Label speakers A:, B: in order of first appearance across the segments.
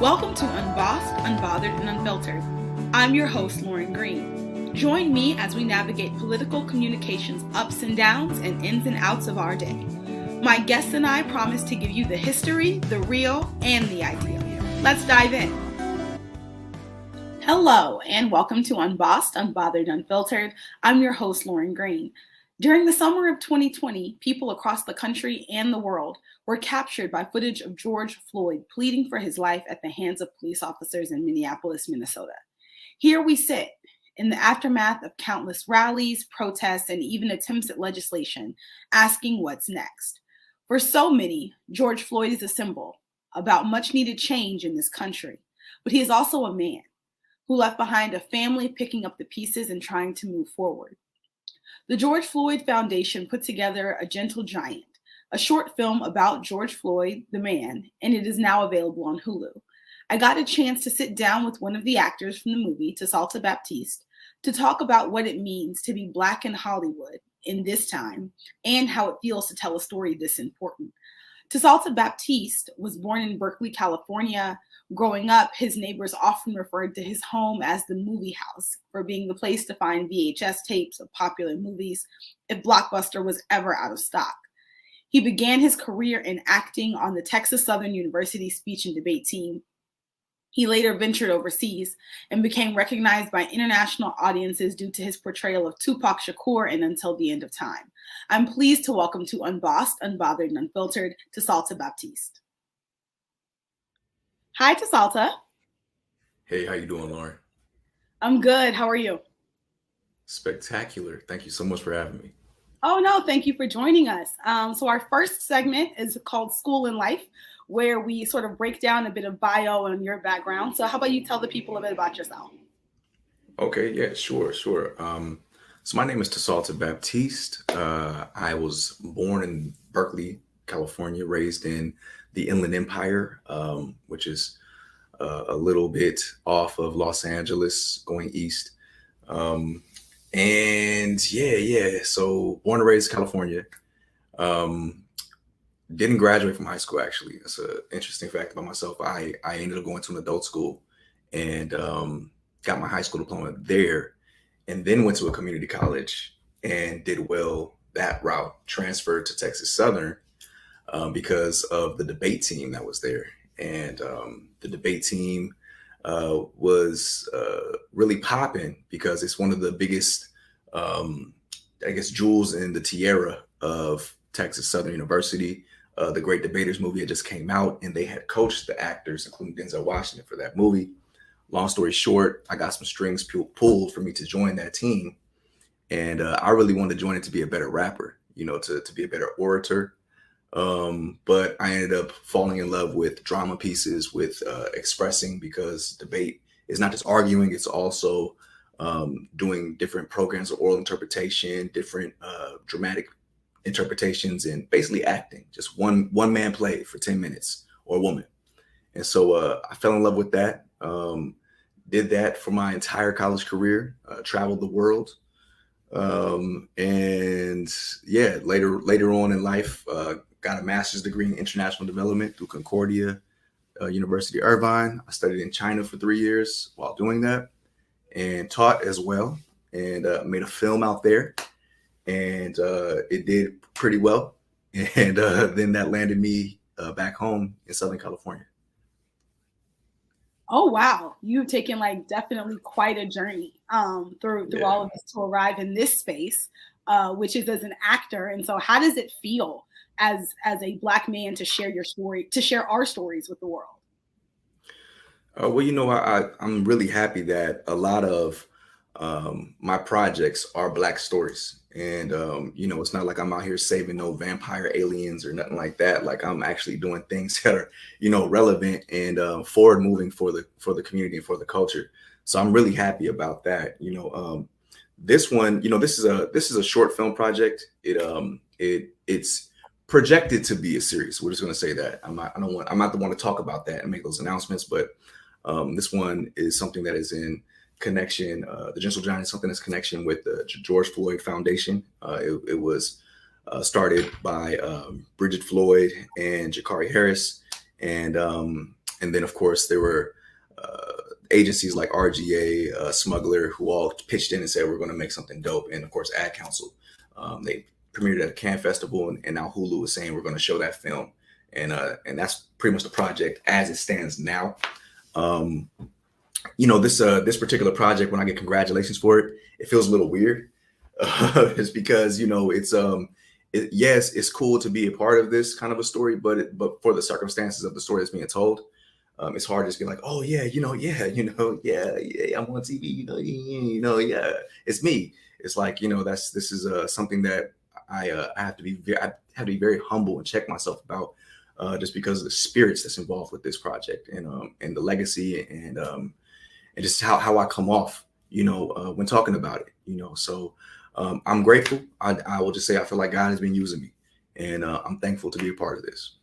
A: Welcome to Unbossed, Unbothered, and Unfiltered. I'm your host, Lauren Green. Join me as we navigate political communications ups and downs and ins and outs of our day. My guests and I promise to give you the history, the real, and the ideal. Let's dive in. Hello, and welcome to Unbossed, Unbothered, Unfiltered. I'm your host, Lauren Green. During the summer of 2020, people across the country and the world were captured by footage of George Floyd pleading for his life at the hands of police officers in Minneapolis, Minnesota. Here we sit in the aftermath of countless rallies, protests, and even attempts at legislation, asking what's next. For so many, George Floyd is a symbol about much needed change in this country, but he is also a man who left behind a family picking up the pieces and trying to move forward. The George Floyd Foundation put together A Gentle Giant, a short film about George Floyd, the man, and it is now available on Hulu. I got a chance to sit down with one of the actors from the movie, Tsalta Baptiste, to talk about what it means to be Black in Hollywood in this time and how it feels to tell a story this important. Tsalta Baptiste was born in Berkeley, California. Growing up, his neighbors often referred to his home as the movie house for being the place to find VHS tapes of popular movies if Blockbuster was ever out of stock. He began his career in acting on the Texas Southern University speech and debate team. He later ventured overseas and became recognized by international audiences due to his portrayal of Tupac Shakur in Until the End of Time. I'm pleased to welcome to Unbossed, Unbothered, and Unfiltered, Tsalta Baptiste. Hi, Tsalta.
B: Hey, how you doing, Lauren?
A: I'm good. How are you?
B: Spectacular. Thank you so much for having me.
A: Oh, no, thank you for joining us. So our first segment is called School and Life, where we sort of break down a bit of bio and your background. So how about you tell the people a bit about yourself?
B: Okay, yeah, sure. So my name is Tsalta Baptiste. I was born in Berkeley, California, raised in the Inland Empire, which is a little bit off of Los Angeles, going east. So born and raised in California. Didn't graduate from high school, actually. That's an interesting fact about myself. I ended up going to an adult school and got my high school diploma there, and then went to a community college and did well that route, transferred to Texas Southern because of the debate team that was there. And the debate team was really popping because it's one of the biggest, jewels in the tiara of Texas Southern University. The Great Debaters movie had just came out, and they had coached the actors, including Denzel Washington, for that movie. Long story short, I got some strings pulled for me to join that team. And I really wanted to join it to be a better rapper, to be a better orator. But I ended up falling in love with drama pieces, with expressing, because debate is not just arguing, it's also doing different programs of oral interpretation, different dramatic interpretations, and basically acting, just one man play for 10 minutes, or a woman. And so I fell in love with that. Did that for my entire college career, traveled the world. Later on in life, got a master's degree in international development through Concordia University, Irvine. I studied in China for 3 years while doing that, and taught as well, and made a film out there, and it did pretty well. And then that landed me back home in Southern California.
A: Oh, wow. You've taken definitely quite a journey through all of this to arrive in this space, which is as an actor. And so how does it feel as a Black man to share your story, to share our stories with the world?
B: I'm really happy that a lot of my projects are Black stories. And, it's not like I'm out here saving no vampire aliens or nothing like that. Like, I'm actually doing things that are, relevant and forward moving for the community and for the culture. So I'm really happy about that. This one, this is a short film project. It's projected to be a series. We're just going to say that. I'm not the one to talk about that and make those announcements, but this one is something that is in connection. The Gentle Giant is something that's connection with the George Floyd Foundation. It was started by Bridget Floyd and Jakari Harris, and And then, of course, there were agencies like RGA, Smuggler, who all pitched in and said, we're going to make something dope. And of course, Ad Council. They premiered at a Cannes Festival, and now Hulu is saying we're going to show that film. And that's pretty much the project as it stands now. This particular project, when I get congratulations for it, it feels a little weird. It's because, yes, it's cool to be a part of this kind of a story, but for the circumstances of the story that's being told, it's hard to just be like, oh yeah, yeah, I'm on TV, yeah, it's me. It's like, this is something that I have to be very humble and check myself about, just because of the spirits that's involved with this project, and the legacy, and just how I come off, when talking about it, so I'm grateful. I will just say I feel like God has been using me, and I'm thankful to be a part of this.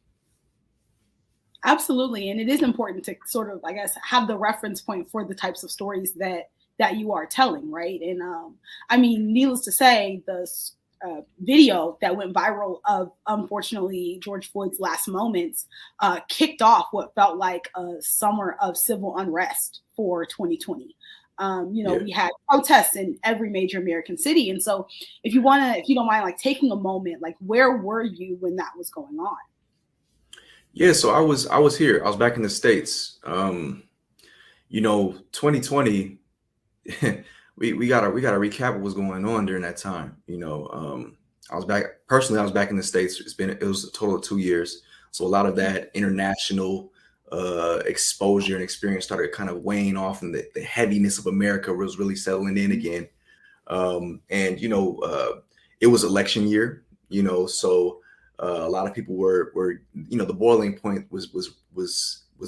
A: Absolutely. And it is important to sort of, I guess, have the reference point for the types of stories that you are telling, right? And I mean, needless to say, the video that went viral of, unfortunately, George Floyd's last moments kicked off what felt like a summer of civil unrest for 2020. We had protests in every major American city. And so if you don't mind, like taking a moment, like where were you when that was going on?
B: Yeah, so I was here. I was back in the States. 2020, we gotta recap what was going on during that time. I was back in the States. It was a total of 2 years. So a lot of that international exposure and experience started kind of weighing off, and the heaviness of America was really settling in again. It was election year, so a lot of people were the boiling point was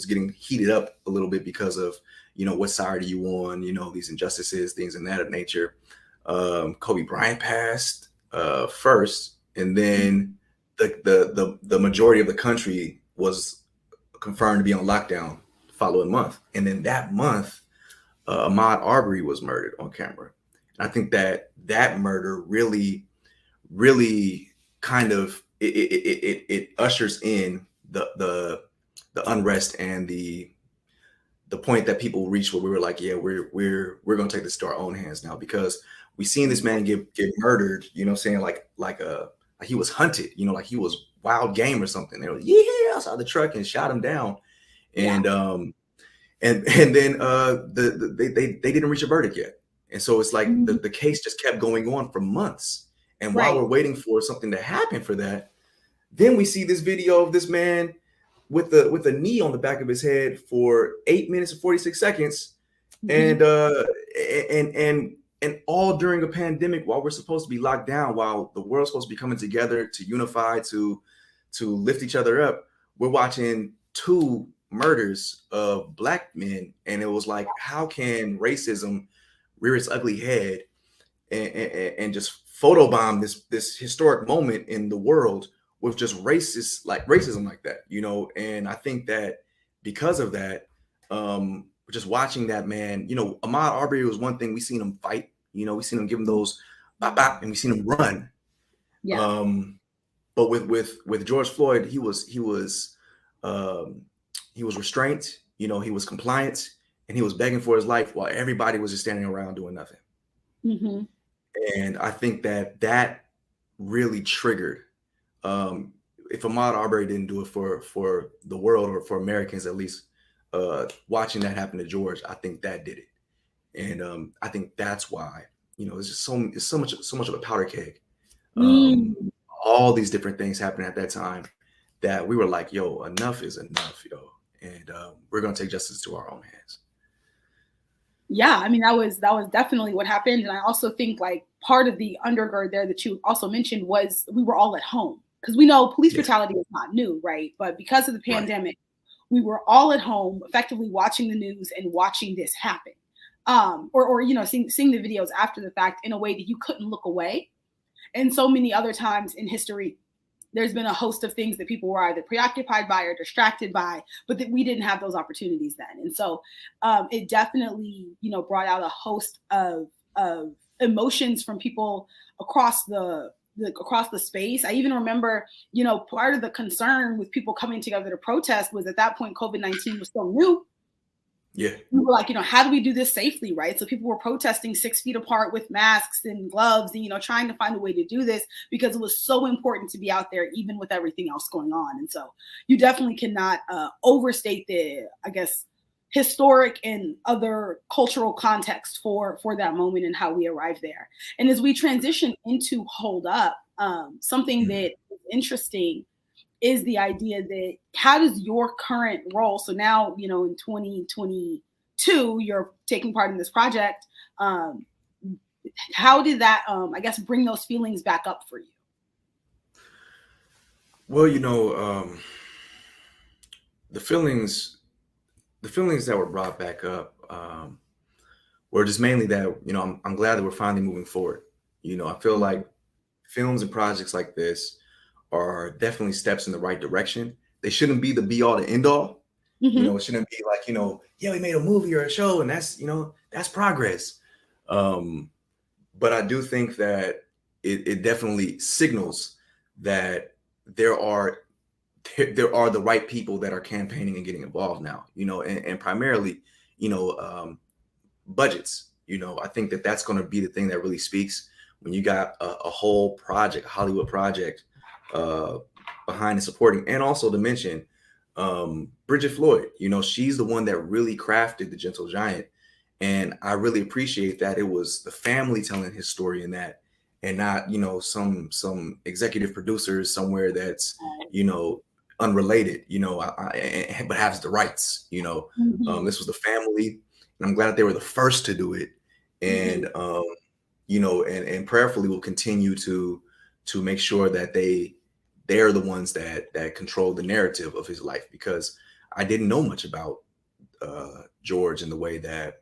B: getting heated up a little bit because of what side are you on, these injustices, things in that nature. Kobe Bryant passed first, and then the majority of the country was confirmed to be on lockdown the following month, and then that month Ahmaud Arbery was murdered on camera. And I think that murder really kind of it ushers in the unrest and the point that people reached where we were like, yeah, we're gonna take this to our own hands now, because we seen this man get murdered, saying like he was hunted, like he was wild game or something. They were like, yeah, outside the truck, and shot him down. And and then they didn't reach a verdict yet. And so it's like the case just kept going on for months. And while we're waiting for something to happen for that, then we see this video of this man with a knee on the back of his head for 8 minutes and 46 seconds. And all during a pandemic, while we're supposed to be locked down, while the world's supposed to be coming together to unify, to lift each other up, we're watching 2 murders of Black men. And it was like, how can racism rear its ugly head and just photobomb this historic moment in the world with just racism like that, And I think that because of that, just watching that man, Ahmaud Arbery was one thing. We seen him fight, we seen him give him those bop bop, and we seen him run. But with George Floyd, he was restrained, he was compliant, and he was begging for his life while everybody was just standing around doing nothing. And I think that really triggered. If Ahmaud Arbery didn't do it for the world, or for Americans at least, watching that happen to George, I think that did it. And I think that's why it's just so much of a powder keg. All these different things happening at that time that we were like, yo, enough is enough, yo, and we're gonna take justice to our own hands.
A: Yeah, I mean, that was definitely what happened. And I also think like part of the undergird there that you also mentioned was we were all at home, because we know police brutality is not new, right? But because of the pandemic, we were all at home, effectively watching the news and watching this happen. Or seeing the videos after the fact in a way that you couldn't look away. And so many other times in history, there's been a host of things that people were either preoccupied by or distracted by, but that we didn't have those opportunities then. And so it definitely, brought out a host of emotions from people across the across the space. I even remember, part of the concern with people coming together to protest was at that point, COVID-19 was so new.
B: Yeah.
A: We were like, how do we do this safely, right? So people were protesting 6 feet apart with masks and gloves and, trying to find a way to do this because it was so important to be out there, even with everything else going on. And so you definitely cannot overstate the, I guess, historic and other cultural context for that moment and how we arrived there. And as we transition into Hold Up, something that is interesting is the idea that how does your current role, so now, in 2022, you're taking part in this project. How did that, I guess, bring those feelings back up for you?
B: Well, the feelings that were brought back up were just mainly that, I'm glad that we're finally moving forward. I feel like films and projects like this are definitely steps in the right direction. They shouldn't be the be all to end all. It shouldn't be like, yeah, we made a movie or a show and that's progress. But I do think that it definitely signals that there are the right people that are campaigning and getting involved now, and primarily, budgets. I think that that's going to be the thing that really speaks when you got a whole project, a Hollywood project, behind and supporting. And also to mention Bridget Floyd, she's the one that really crafted The Gentle Giant. And I really appreciate that it was the family telling his story in that, and not, some executive producers somewhere that's, unrelated, but has the rights, this was the family, and I'm glad that they were the first to do it. And, and prayerfully will continue to make sure that they're the ones that control the narrative of his life, because I didn't know much about George in the way that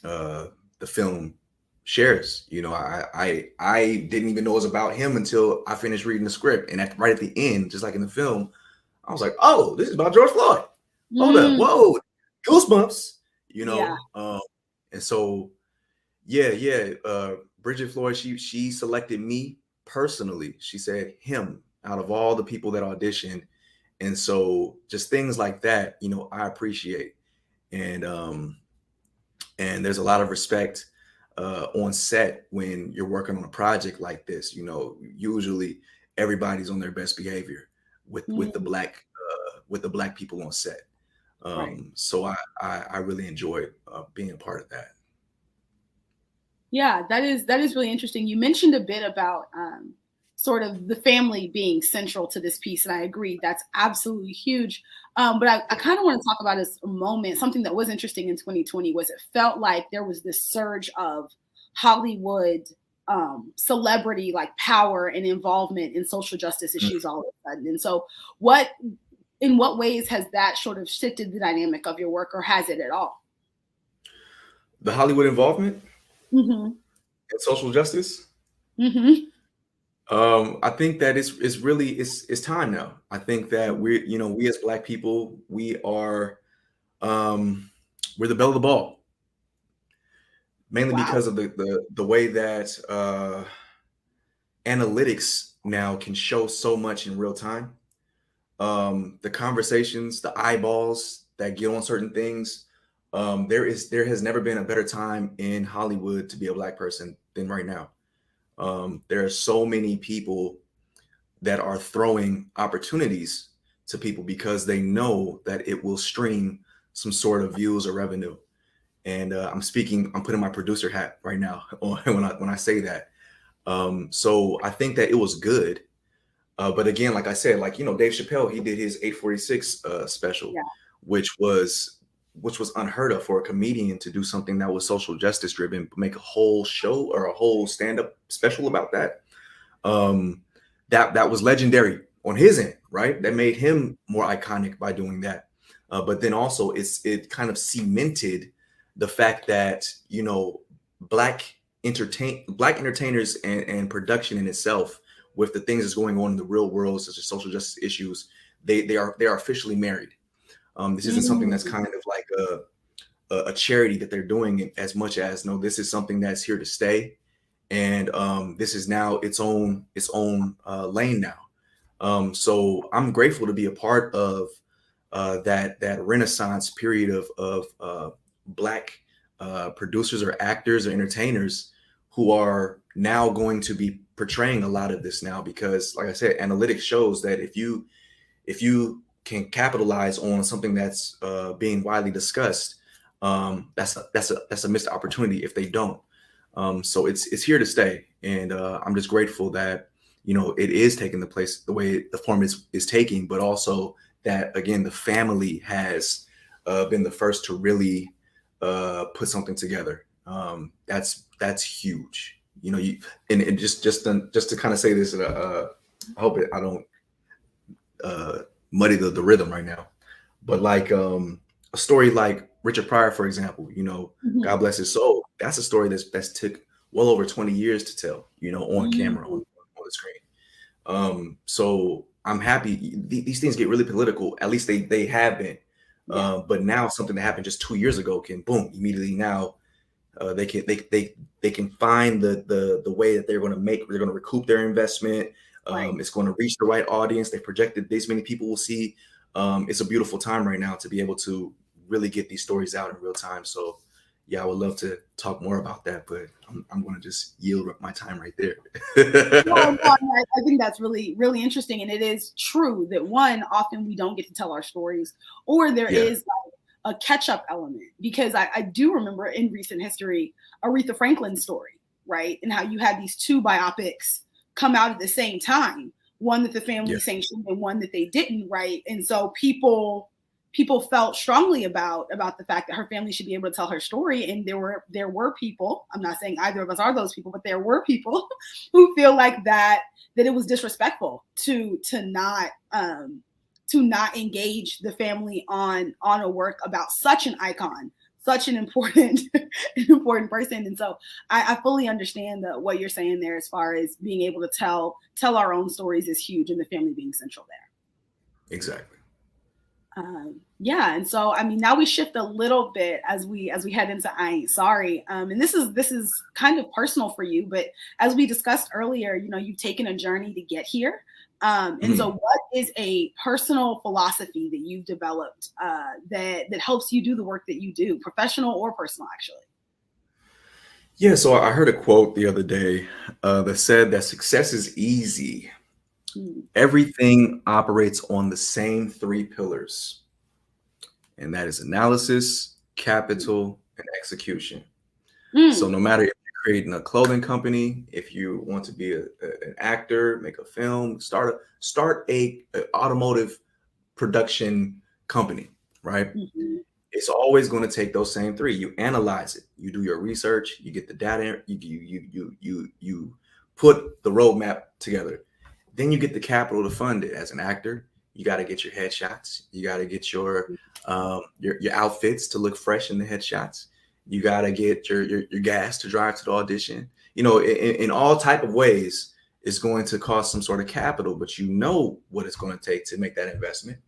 B: the film shares. I didn't even know it was about him until I finished reading the script, and right at the end, just like in the film, I was like, oh, this is about George Floyd. Hold up, whoa, goosebumps,
A: Yeah.
B: And so Bridget Floyd, she selected me personally. She said him out of all the people that auditioned. And so just things like that, I appreciate. And there's a lot of respect on set when you're working on a project like this. Usually everybody's on their best behavior with the black people on set.
A: Right.
B: So I really enjoyed being a part of that.
A: Yeah, that is really interesting. You mentioned a bit about sort of the family being central to this piece, and I agree that's absolutely huge. But I kind of want to talk about this moment. Something that was interesting in 2020 was it felt like there was this surge of Hollywood celebrity, like power and involvement in social justice issues all of a sudden. And so, in what ways has that sort of shifted the dynamic of your work, or has it at all?
B: The Hollywood involvement in social justice. I think that it's really time now. I think that we as Black people, we are we're the belle of the ball, mainly because of the way that analytics now can show so much in real time. The conversations, the eyeballs that get on certain things. There has never been a better time in Hollywood to be a Black person than right now. There are so many people that are throwing opportunities to people because they know that it will stream some sort of views or revenue. And I'm putting my producer hat right now when I say that. So I think that it was good. But again, like I said, Dave Chappelle, he did his 846 special, which was unheard of for a comedian to do something that was social justice driven, make a whole show or a whole stand-up special about that. That was legendary on his end, right? That made him more iconic by doing that. But then also it kind of cemented the fact that, Black entertainers and production in itself, with the things that's going on in the real world, such as social justice issues, they are officially married. This isn't something that's kind of like a charity that they're doing, as much as, no, this is something that's here to stay. and this is now its own lane now. So I'm grateful to be a part of that renaissance period of Black producers or actors or entertainers who are now going to be portraying a lot of this now, because like I said, analytics shows that if you can capitalize on something that's being widely discussed, that's a missed opportunity if they don't. So it's here to stay, and I'm just grateful that it is taking the place the way the form is taking, but also that again the family has been the first to really put something together. That's huge. And just to kind of say this, I hope I don't muddy the rhythm right now, but like a story like Richard Pryor, for example,
A: Mhm.
B: God bless his soul. That's a story that's took well over 20 years to tell, on camera,
A: Mm.
B: on the screen. So I'm happy. These things get really political. At least they have been.
A: Yeah.
B: But now something that happened just 2 years ago can boom immediately now. They can find the way that they're going to recoup their investment.
A: Right.
B: It's going to reach the right audience. They projected this many people will see. It's a beautiful time right now to be able to really get these stories out in real time. So yeah, I would love to talk more about that, but I'm going to just yield my time right there.
A: No, I think that's really, really interesting. And it is true that one, often we don't get to tell our stories, or there
B: Yeah.
A: is like a catch up element. Because I do remember in recent history, Aretha Franklin's story, right? And how you had these two biopics come out at the same time, one that the family
B: Yeah.
A: sanctioned and one that they didn't, right? And so people felt strongly about the fact that her family should be able to tell her story. And there were people, I'm not saying either of us are those people, but there were people who feel like that it was disrespectful to not engage the family on a work about such an icon, such an important an important person. And so I fully understand what you're saying there, as far as being able to tell our own stories is huge, and the family being central there.
B: Exactly.
A: Yeah, and so I mean, now we shift a little bit as we head into I Ain't Sorry, and this is kind of personal for you, but as we discussed earlier, you've taken a journey to get here, and so
B: Mhm.
A: what is a personal philosophy that you've developed that helps you do the work that you do, professional or personal, actually?
B: Yeah, so I heard a quote the other day that said that success is easy.
A: Mm,
B: Everything operates on the same three pillars, and that is analysis,
A: mm,
B: capital, and execution. So
A: mm,
B: no matter if you're creating a clothing company, if you want to be an actor, make a film, start a automotive production company, right?
A: mhm,
B: It's always going to take those same three. You analyze it, you do your research, you get the data, you put the roadmap together. Then you get the capital to fund it. As an actor, you got to get your headshots. You got to get your outfits to look fresh in the headshots. You got to get your gas to drive to the audition. In all type of ways, it's going to cost some sort of capital, but you know what it's going to take to make that investment.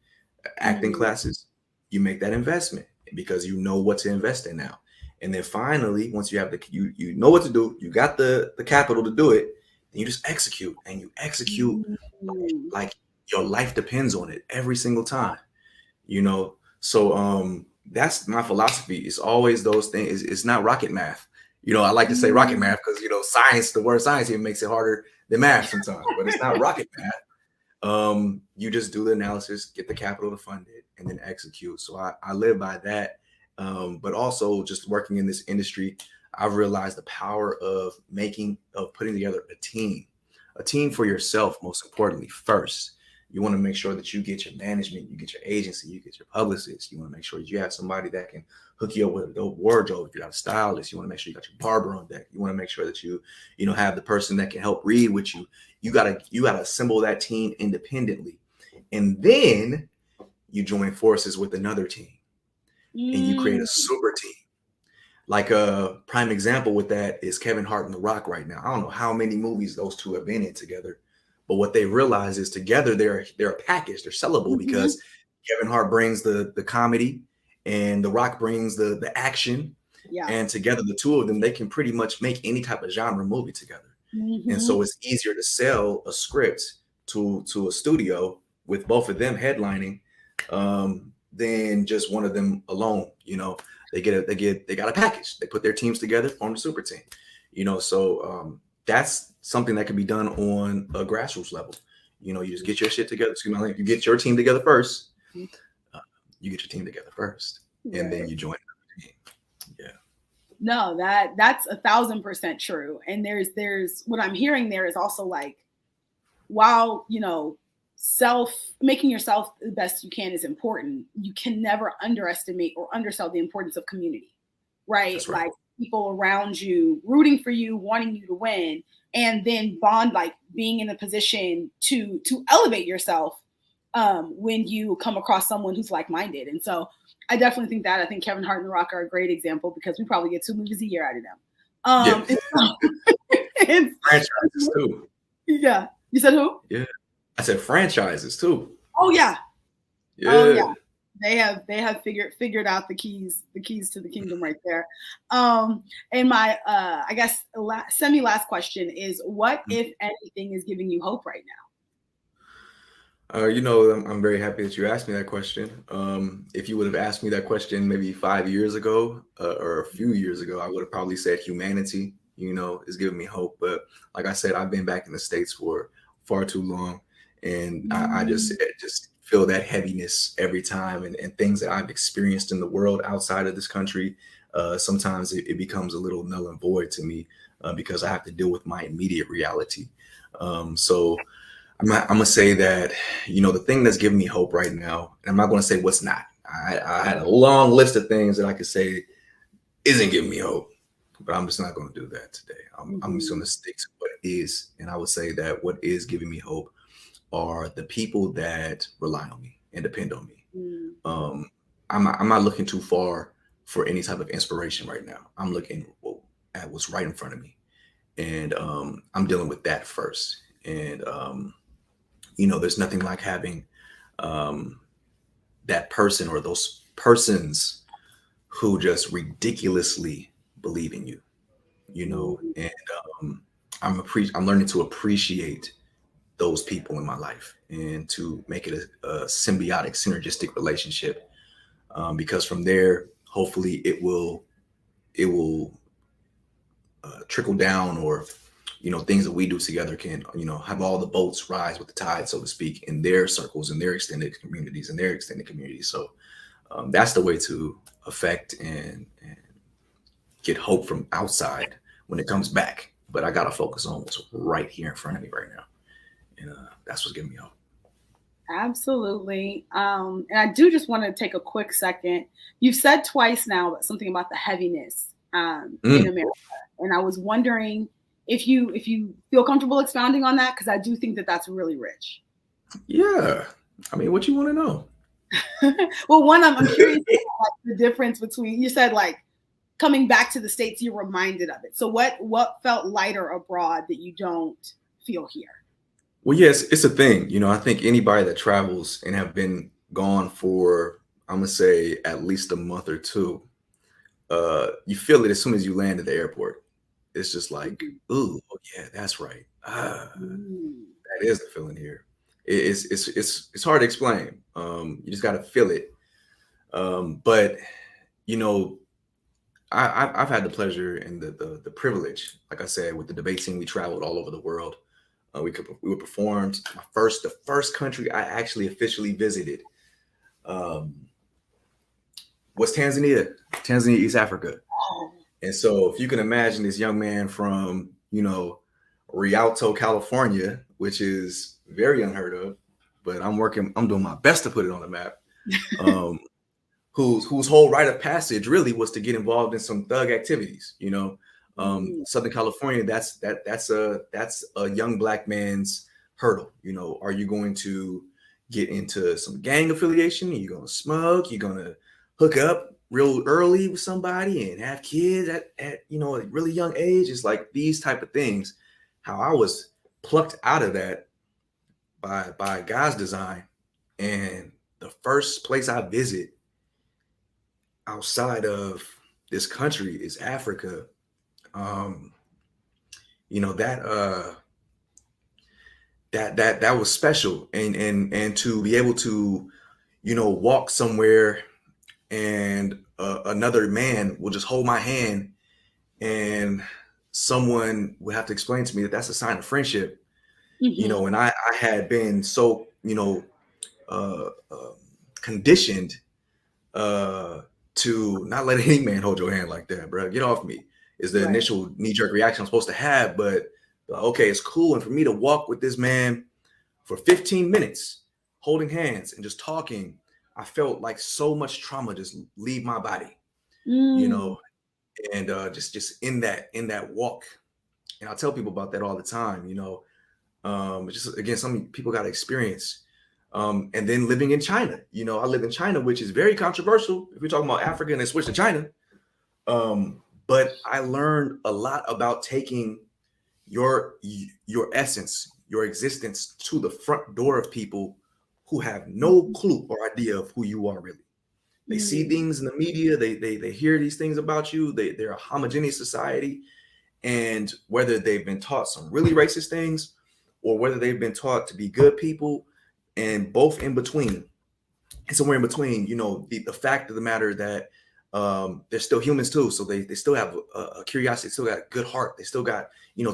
B: Acting
A: mm,
B: classes, you make that investment because you know what to invest in now. And then finally, once you have you know what to do, you got the capital to do it, then you just execute, and you execute
A: mm.
B: like your life depends on it every single time. So that's my philosophy. It's always those things. It's not rocket math. I like to say rocket
A: Mm.
B: math because science, the word science even makes it harder than math sometimes, but it's not rocket math. You just do the analysis, get the capital to fund it, and then execute. So I live by that. But also just working in this industry, I've realized the power of putting together a team for yourself, most importantly, first. You want to make sure that you get your management, you get your agency, you get your publicist. You want to make sure that you have somebody that can hook you up with a dope wardrobe. If you got a stylist, you want to make sure you got your barber on deck. You want to make sure that you have the person that can help read with you. You gotta assemble that team independently, and then you join forces with another team, and you create a
A: Mm.
B: super team. Like a prime example with that is Kevin Hart and The Rock right now. I don't know how many movies those two have been in together, but what they realize is together they're a package. They're sellable
A: Mhm.
B: because Kevin Hart brings the comedy, and The Rock brings the action.
A: Yeah.
B: And together, the two of them, they can pretty much make any type of genre movie together. And
A: Mm-hmm.
B: so it's easier to sell a script to a studio with both of them headlining than just one of them alone. They got a package. They put their teams together, form a super team. So that's something that can be done on a grassroots level. You just get your shit together. Excuse me, you get your team together first. You get your team together first, and then you join the team. Yeah.
A: No, that's 1,000% true. And there's what I'm hearing there is also like, while making yourself the best you can is important, you can never underestimate or undersell the importance of community, right?
B: That's right.
A: Like people around you rooting for you, wanting you to win, and then bond, like being in a position to elevate yourself when you come across someone who's like-minded. And so I definitely think that. I think Kevin Hart and The Rock are a great example because we probably get 2 movies a year out of them.
B: Yeah. Franchises too.
A: Yeah. You said who?
B: Yeah. I said franchises too.
A: Oh yeah.
B: Yeah.
A: Oh yeah. They have figured out the keys to the kingdom right there. And my I guess semi last question is, what if anything is giving you hope right now?
B: I'm very happy that you asked me that question. If you would have asked me that question maybe 5 years ago or a few years ago, I would have probably said humanity, is giving me hope. But like I said, I've been back in the States for far too long. And I just feel that heaviness every time, and things that I've experienced in the world outside of this country. Sometimes it becomes a little null and void to me because I have to deal with my immediate reality. So I'm gonna say that, the thing that's giving me hope right now, and I'm not gonna say what's not. I had a long list of things that I could say isn't giving me hope, but I'm just not gonna do that today. I'm just gonna stick to what is, and I would say that what is giving me hope are the people that rely on me and depend on me. I'm not looking too far for any type of inspiration right now. I'm looking at what's right in front of me, and I'm dealing with that first. And there's nothing like having that person or those persons who just ridiculously believe in you, and I'm learning to appreciate those people in my life and to make it a symbiotic, synergistic relationship. Because from there, hopefully it will trickle down, or things that we do together can have all the boats rise with the tide, so to speak, in their circles, in their extended communities, So that's the way to affect and get hope from outside when it comes back. But I gotta focus on what's right here in front of me right now, and that's what's giving me hope.
A: Absolutely. And I do just want to take a quick second. You've said twice now something about the heaviness in America, and I was wondering if you feel comfortable expounding on that, because I do think that that's really rich.
B: Yeah, I mean, what you want to know?
A: Well, one, I'm curious about the difference between, you said like coming back to the States, you're reminded of it. So what felt lighter abroad that you don't feel here?
B: Well, yes, it's a thing. I think anybody that travels and have been gone for, I'm gonna say, at least a month or two, you feel it as soon as you land at the airport. It's just like, ooh, oh, yeah, that's right. That is the feeling here. It's hard to explain. You just got to feel it. But I've had the pleasure and the privilege, like I said, with the debate team. We traveled all over the world. We were performed. The first country I actually officially visited was Tanzania, East Africa. And so if you can imagine this young man from, Rialto, California, which is very unheard of, but I'm doing my best to put it on the map. Whose whole rite of passage really was to get involved in some thug activities, Southern California, that's a young Black man's hurdle. Are you going to get into some gang affiliation? Are you going to smoke? You're going to hook up real early with somebody and have kids at a really young age? It's like these type of things. How I was plucked out of that by God's design, and the first place I visit outside of this country is Africa. Um, you know, that was special, and to be able to, walk somewhere and another man will just hold my hand, and someone would have to explain to me that that's a sign of friendship.
A: Mm-hmm.
B: And I had been so, uh, um conditioned uh, to not let any man hold your hand like that, bro. Get off me, is the
A: Right.
B: initial knee jerk reaction I'm supposed to have. But okay, it's cool. And for me to walk with this man for 15 minutes, holding hands and just talking, I felt like so much trauma just leave my body, you
A: Mm.
B: know, and just in that walk. And I tell people about that all the time, just again, some people got to experience. And then living in China, I live in China, which is very controversial if we're talking about Africa and then switch to China. But I learned a lot about taking your your essence, your existence to the front door of people who have no clue or idea of who you are really. They see
A: Mm.
B: things in the media, they hear these things about you. They're a homogeneous society, and whether they've been taught some really racist things or whether they've been taught to be good people, and both in between and somewhere in between, the fact of the matter that they're still humans too. So they still have a curiosity, still got a good heart. They still got,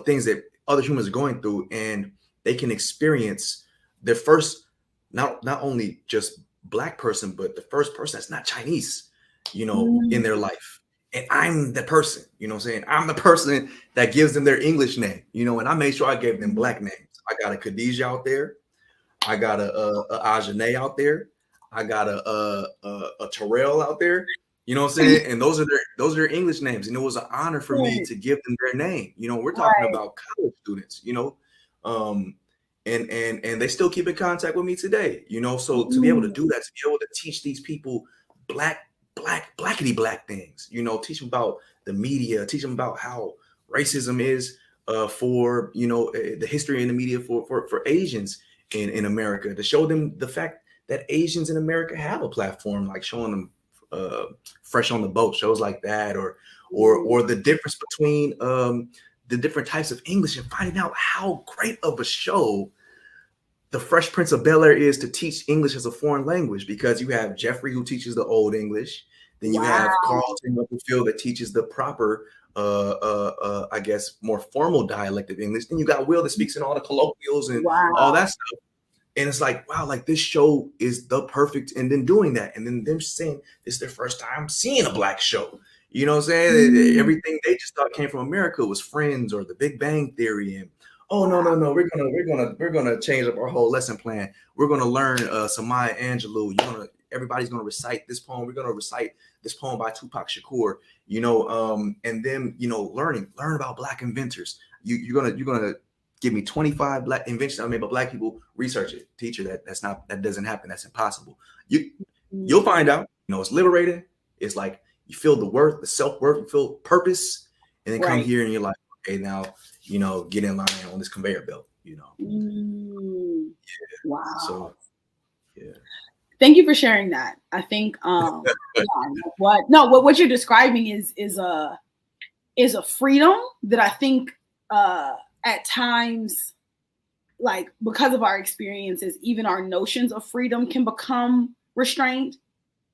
B: things that other humans are going through, and they can experience their first, not only just black person, but the first person that's not Chinese, in their
A: Mm.
B: life. And I'm the person, what I'm saying? I'm the person that gives them their English name, and I made sure I gave them black names. I got a Khadijah out there. I got a Ajane out there. I got a Terrell out there. You know what I'm saying? And those are their English names, and it was an honor for me
A: Right.
B: to give them their name. We're talking
A: Right.
B: about college students. Um, and they still keep in contact with me today. So to be able to
A: Mm.
B: do that, to be able to teach these people blackity black things. Teach them about the media, teach them about how racism is for the history in the media for Asians in America, to show them the fact that Asians in America have a platform, like showing them Fresh on the Boat, shows like that, or the difference between the different types of English, and finding out how great of a show the Fresh Prince of Bel Air is to teach English as a foreign language, because you have Jeffrey who teaches the old English, then you have
A: Wow.
B: Carlton Phil that teaches the proper, I guess, more formal dialect of English. Then you got Will that speaks in all the colloquials and all
A: Wow.
B: that stuff. And it's like, wow, like this show is the perfect. And then doing that, and then them saying this is their first time seeing a black show. You know what I'm saying?
A: Mm.
B: Everything they just thought came from America was Friends or The Big Bang Theory, and oh no,
A: Wow.
B: no, no, we're gonna change up our whole lesson plan. We're gonna learn some Maya Angelou. Everybody's gonna recite this poem. We're gonna recite this poem by Tupac Shakur. And then learn about black inventors. You're gonna give me 25 black inventions that are made by black people. Research it, teacher. That doesn't happen. That's impossible. You'll
A: Mm.
B: find out. It's liberating. It's like you feel the worth, the self-worth, you feel purpose, and then come
A: Right.
B: here and you're like, okay, now get in line on this conveyor belt.
A: Mm. Wow.
B: So yeah.
A: Thank you for sharing that. I think yeah, what you're describing is a freedom that I think at times, like, because of our experiences, even our notions of freedom can become restrained.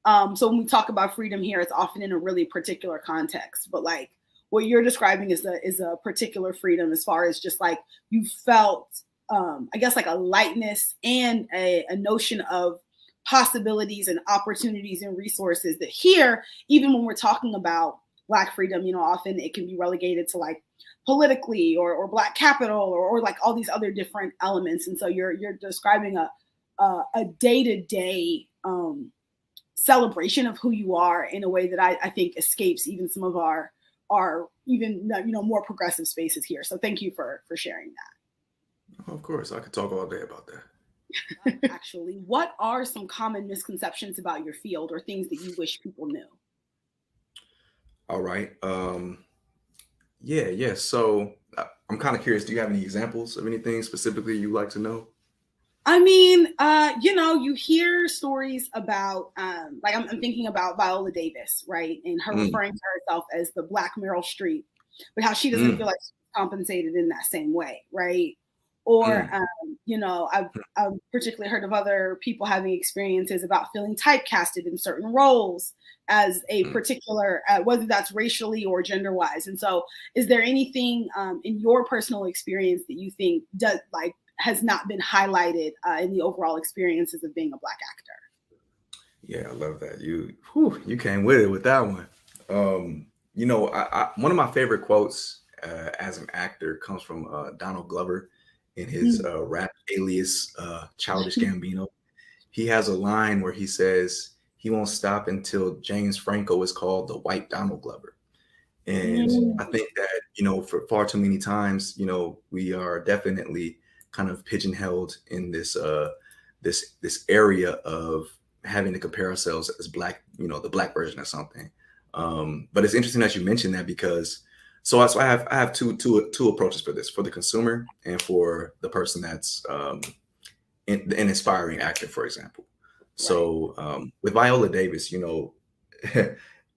A: So when we talk about freedom here, it's often in a really particular context. But like what you're describing is a particular freedom, as far as just like you felt, I guess, like a lightness and a notion of possibilities and opportunities and resources that here, even when we're talking about Black freedom, often it can be relegated to like politically or Black capital or like all these other different elements. And so you're describing a day-to-day celebration of who you are in a way that I think escapes even some of our even more progressive spaces here. So thank you for sharing
B: Of course, I could talk all day about that.
A: that. Actually, what are some common misconceptions about your field or things that you wish people knew?
B: All right. Yeah. So I'm kind of curious. Do you have any examples of anything specifically you like to know?
A: I mean, you hear stories about, like I'm thinking about Viola Davis, right? And her
B: Mm,
A: referring to herself as the Black Meryl Streep, but how she doesn't feel
B: mm,
A: like she's compensated in that same way, right? Or,
B: mm,
A: I've particularly heard of other people having experiences about feeling typecasted in certain roles as a
B: mm.
A: particular, whether that's racially or gender wise. And so, is there anything in your personal experience that you think does like has not been highlighted in the overall experiences of being a Black actor?
B: Yeah, I love that. You came with it with that one. One of my favorite quotes as an actor comes from Donald Glover in his
A: Mm.
B: rap alias Childish Gambino. He has a line where he says he won't stop until James Franco is called the white Donald Glover. And I
A: Mm.
B: think that, for far too many times, we are definitely kind of pigeonholed in this area of having to compare ourselves as black, the black version of something. But it's interesting that you mentioned that because I have two approaches for this, for the consumer and for the person that's an inspiring actor, for example.
A: Right.
B: So with Viola Davis,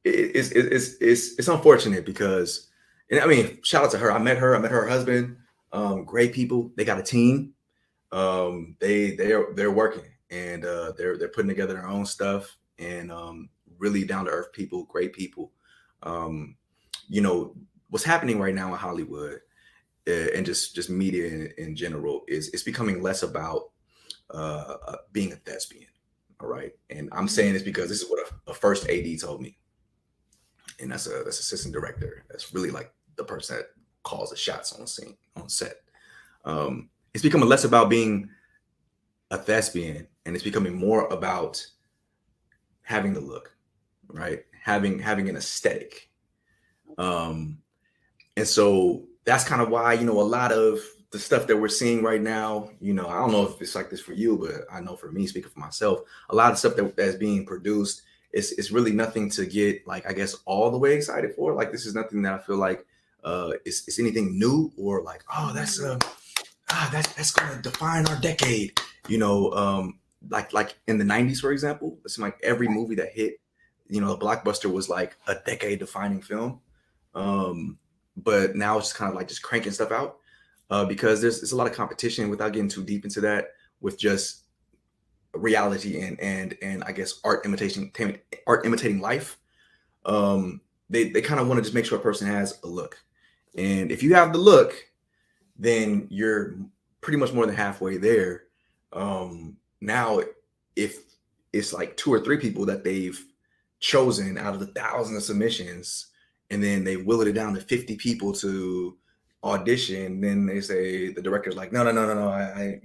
B: it's unfortunate because, and I mean, shout out to her. I met her. I met her husband. Great people. They got a team. They're working and they're putting together their own stuff and really down to earth people. Great people. Um, you know what's happening right now in Hollywood and just media in general is it's becoming less about being a thespian. All right, and I'm saying this because this is what a first AD told me, and that's assistant director. That's really like the person that calls the shots on scene on set. It's becoming less about being a thespian, and it's becoming more about having the look, right? Having an aesthetic. Um, and so that's kind of why a lot of the stuff that we're seeing right now. I don't know if it's like this for you, but I know for me, speaking for myself, a lot of stuff that's being produced is really nothing to get like I guess all the way excited for. Like this is nothing that I feel like it's anything new or like that's gonna define our decade. Like in the '90s, for example, it's like every movie that hit, a blockbuster was like a decade defining film. Um, but now it's just kind of like just cranking stuff out because there's a lot of competition without getting too deep into that with just reality and I guess art imitating life. They kind of want to just make sure a person has a look, and if you have the look, then you're pretty much more than halfway there. Now, if it's like two or three people that they've chosen out of the thousands of submissions, and then they whittled it down to 50 people to audition, then they say the director's like, no, no, no, no, no, I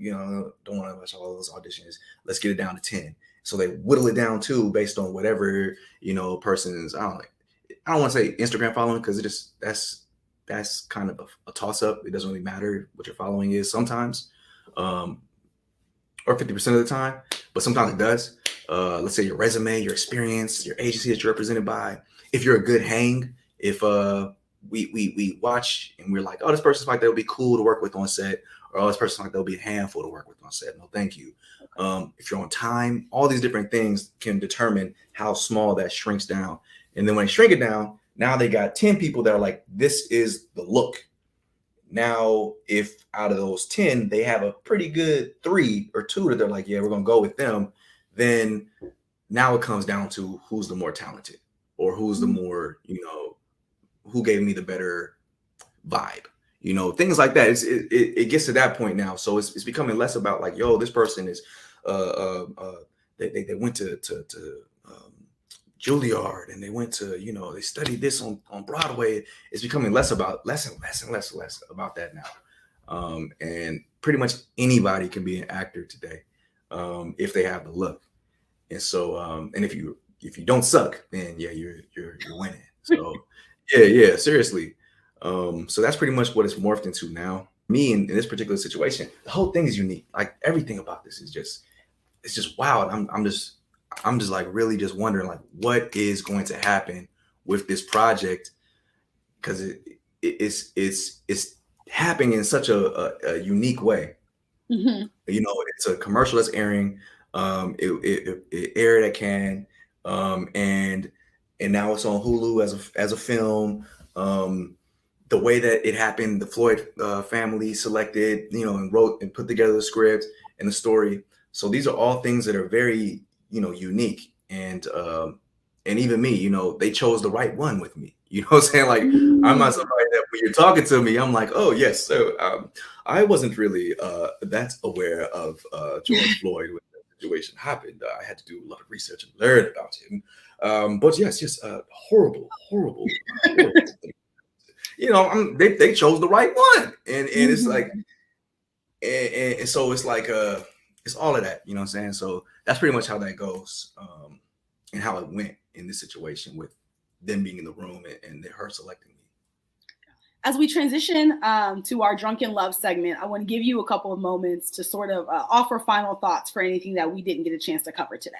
B: don't want to watch all those auditions. Let's get it down to 10. So they whittle it down too based on whatever person's I don't want to say Instagram following because it just that's kind of a toss up. It doesn't really matter what your following is sometimes, or 50% of the time, but sometimes it does. Let's say your resume, your experience, your agency that you're represented by. If you're a good hang, if we watch and we're like, oh, this person's like that would be cool to work with on set, or oh, this person's like that would be a handful to work with on set. No, thank you. If you're on time, all these different things can determine how small that shrinks down. And then when they shrink it down, now they got 10 people that are like, this is the look. Now, if out of those 10, they have a pretty good 3 or 2 that they're like, yeah, we're going to go with them, then now it comes down to who's the more talented or who's the more, who gave me the better vibe, things like that. It gets to that point now. So it's becoming less about like, yo, this person is, they went to um, Juilliard and they went to, they studied this on Broadway. It's becoming less and less about that now. And pretty much anybody can be an actor today if they have the look. And so, and if you don't suck, then yeah, you're winning. So yeah, seriously. So that's pretty much what it's morphed into now. Me in this particular situation, the whole thing is unique. Like everything about this is it's just wild. I'm just like really just wondering like what is going to happen with this project because it's happening in such a unique way.
A: Mm-hmm.
B: It's a commercial that's airing. It aired at Cannes, and now it's on Hulu as a film. The way that it happened, the Floyd family selected, and wrote and put together the script and the story. So these are all things that are very, unique. And even me, they chose the right one with me. You know what I'm saying? Like, I'm not somebody that when you're talking to me, I'm like, oh yes. So I wasn't really that aware of George Floyd when the situation happened. I had to do a lot of research and learn about him. But yes, horrible, horrible, horrible. They chose the right one, and it's like, and so it's like it's all of that, you know what I'm saying? So that's pretty much how that goes, and how it went in this situation with them being in the room and her selecting me.
A: As we transition to our Drunken Love segment, I want to give you a couple of moments to sort of offer final thoughts for anything that we didn't get a chance to cover today.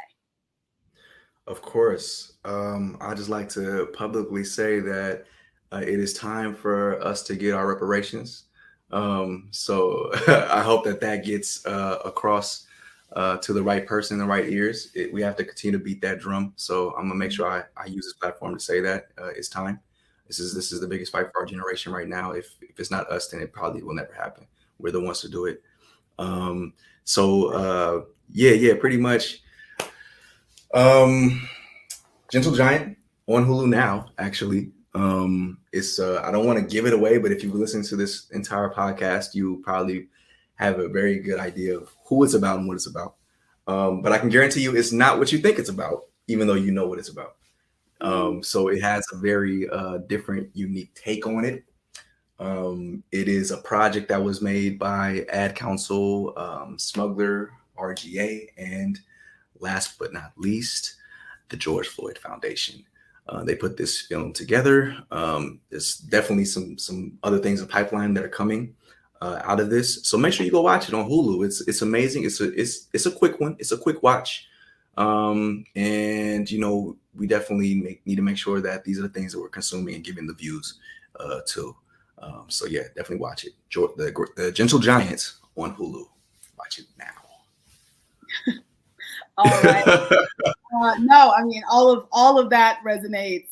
B: Of course. I just like to publicly say that it is time for us to get our reparations. So I hope that gets across to the right person in the right ears. We have to continue to beat that drum. So I'm gonna make sure I use this platform to say that it's time. This is the biggest fight for our generation right now. If it's not us, then it probably will never happen. We're the ones to do it. Yeah, pretty much. Gentle Giant on Hulu now, actually. It's I don't want to give it away, but if you listen to this entire podcast, you probably have a very good idea of who it's about and what it's about. But I can guarantee you it's not what you think it's about, even though you know what it's about. So it has a very different, unique take on it. It is a project that was made by Ad Council, Smuggler, RGA, and last but not least, the George Floyd Foundation. They put this film together. There's definitely some other things in pipeline that are coming out of this. So make sure you go watch it on Hulu. It's amazing. It's a quick one. It's a quick watch. And we definitely need to make sure that these are the things that we're consuming and giving the views to. So yeah, definitely watch it. The Gentle Giant on Hulu. Watch it now.
A: All right. No, I mean all of that resonates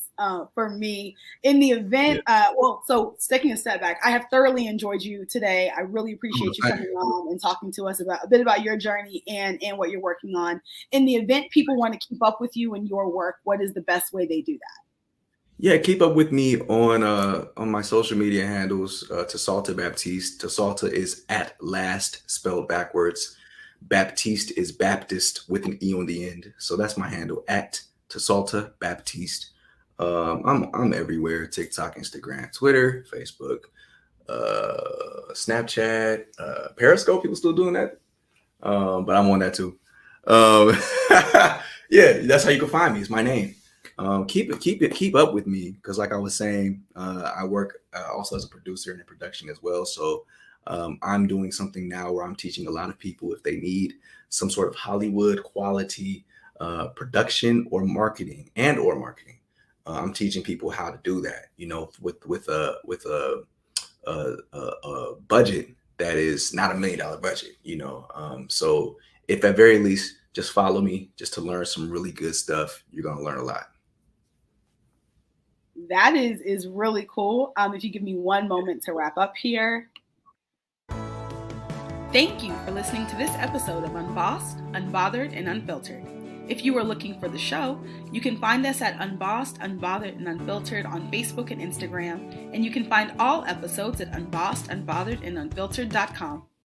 A: for me. In the event, so taking a step back, I have thoroughly enjoyed you today. I really appreciate you coming on and talking to us about a bit about your journey and what you're working on. In the event people want to keep up with you and your work, what is the best way they do that?
B: Yeah, keep up with me on my social media handles. Tsalta Baptiste. Tsalta is at last spelled backwards. Baptiste is Baptist with an E on the end. So that's my handle, at Tsalta Baptiste. I'm everywhere: TikTok, Instagram, Twitter, Facebook, Snapchat, Periscope. People still doing that, but I'm on that too. Yeah, that's how you can find me. It's my name. Keep up with me, because like I was saying, I work also as a producer and in production as well. So I'm doing something now where I'm teaching a lot of people, if they need some sort of Hollywood quality production or marketing. I'm teaching people how to do that, with a budget that is not $1 million budget, So if at very least just follow me just to learn some really good stuff, you're going to learn a lot.
A: That is really cool. If you give me one moment to wrap up here. Thank you for listening to this episode of Unbossed, Unbothered, and Unfiltered. If you are looking for the show, you can find us at Unbossed, Unbothered, and Unfiltered on Facebook and Instagram, and you can find all episodes at unbossedunbotheredandunfiltered.com.